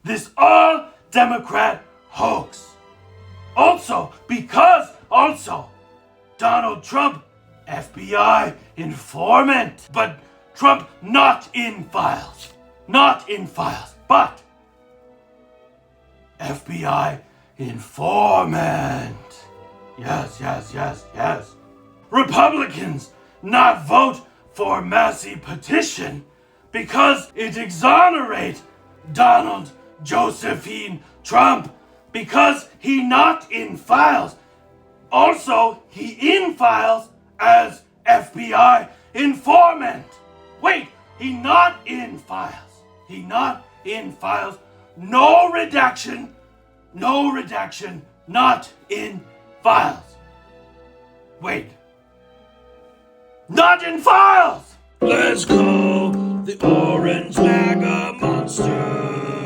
this all-Democrat hoax. Also, Donald Trump, FBI informant, but Trump not in files, but FBI informant. Yes. Republicans not vote for Massey petition because it exonerate Donald Josephine Trump because he not in files. Also, he in files as FBI informant. Wait, he not in files. No redaction, not in files. Wait. Not in files! Let's go, the Orange MAGA Monster.